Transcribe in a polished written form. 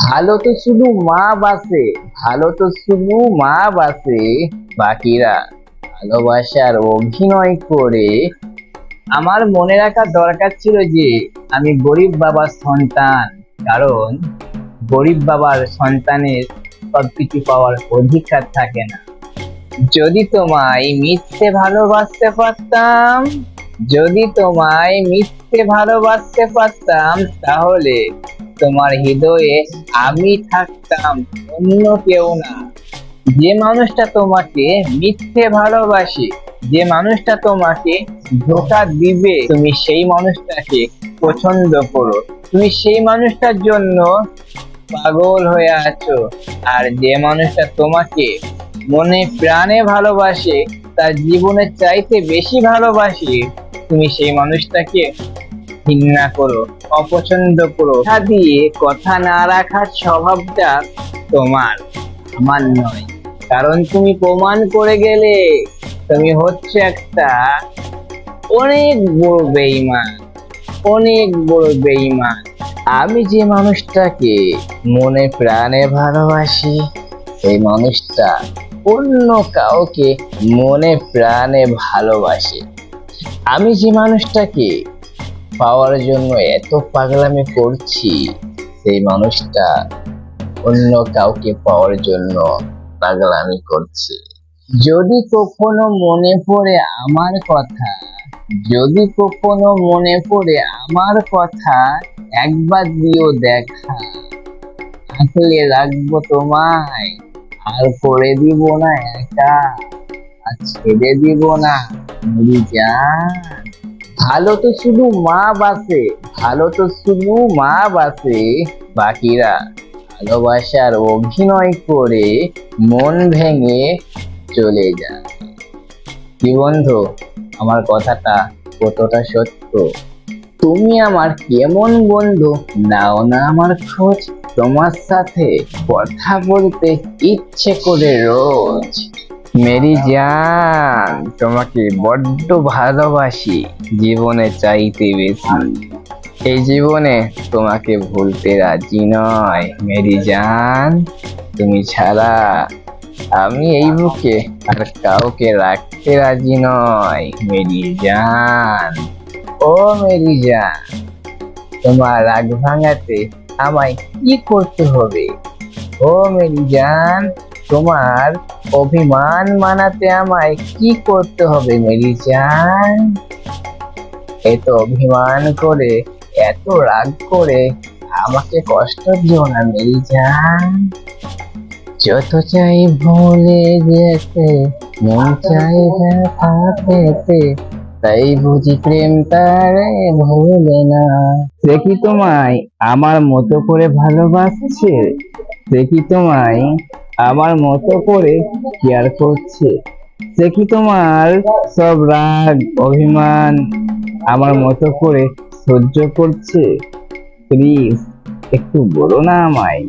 ভালো তো শুধু মা বাসে, ভালো তো শুধু মা বাসে, বাকিরা ভালোবাসার অভিনয় করে। আমার মনে রাখা দরকার ছিল যে আমি গরিব বাবার সন্তান, কারণ গরিব বাবার সন্তানের সবকিছু পাওয়ার অধিকার থাকে না। যদি তোমায় মিথ্যে ভালোবাসতে পারতাম, যদি তোমায় মিথ্যে ভালোবাসতে পারতাম, তাহলে তোমার হৃদয়ে আমি থাকতাম, অন্য কেউ না। যে মানুষটা তোমাকে মিথ্যে ভালোবাসে, যে মানুষটা তোমাকে ধোঁকা দিবে, তুমি সেই মানুষটাকে পছন্দ করো, তুমি সেই মানুষটার জন্য পাগল হয়ে আছো। আর যে মানুষটা তোমাকে মনে প্রাণে ভালোবাসে, তার জীবনের চাইতে বেশি ভালোবাসে, তুমি সেই মানুষটাকে ঘৃণা করো, অপছন্দ করো। কথা দিয়ে কথা না রাখার স্বভাবটা তোমার, আমার নয়। কারণ তুমি প্রমাণ করে গেলে তুমি হচ্ছে একটা অনেক বড় বেঈমান, অনেক বড় বেঈমান। আমি যে মানুষটাকে মনে প্রাণে ভালোবাসি, সেই মানুষটা অন্য কাউকে মনে প্রাণে ভালোবাসে। আমি যে মানুষটাকে পাওয়ার জন্য এত পাগলামি করছি, সেই মানুষটা অন্য কাউকে পাওয়ার জন্য পাগলামি করছে। যদি কখনো মনে পড়ে আমার কথা, যদি কখনো মনে পড়ে আমার কথা, একবার দিও দেখা, থাকলে রাখবো তোমায়, আর করে দিব না একা, আর ছেড়ে দিব না মেরি জান। ভালো তো শুধু মা বাসে, ভালো তো শুধু মা বাসে, বাকিরা ভালোবাসার অভিনয় করে মন ভেঙে চলে যায়। কি বন্ধু, আমার কথাটা কতটা সত্য? তুমি আমার কেমন বন্ধু, নাও না আমার খোঁজ। তোমার সাথে কথা বলতে ইচ্ছে করে রোজ। মেরি জান, তোমাকে বড্ড ভালোবাসি, জীবনে চাইতে বেশি। এই জীবনে তোমাকে ভুলতে রাজি নয় মেরি জান। তুমি ছাড়া আমি এই বুকে আর কাউকে রাখতে রাজি নয় মেরি জান। ও মেরি জান, তোমার রাগ ভাঙাতে আমায় কি করতে হবে? ও মেরি জান, তোমার অভিমান মানাতে আমায় কি করতে হবে মেরি জান? এত অভিমান করে, এত রাগ করে আমাকে কষ্ট দিও না মেরি জান। যত চাই ভুলে যেতে, মন চাই ব্যথা পেতে, তাই বুঝি প্রেম তারে ভুলে না। সে কি তোমায় আমার মতো করে ভালোবাসছে? সে কি তোমায় আমার মতো করে কেয়ার করছে? সে কি তোমার সব রাগ অভিমান আমার মতো করে সহ্য করছে? প্লিজ একটু বলো না আমায়।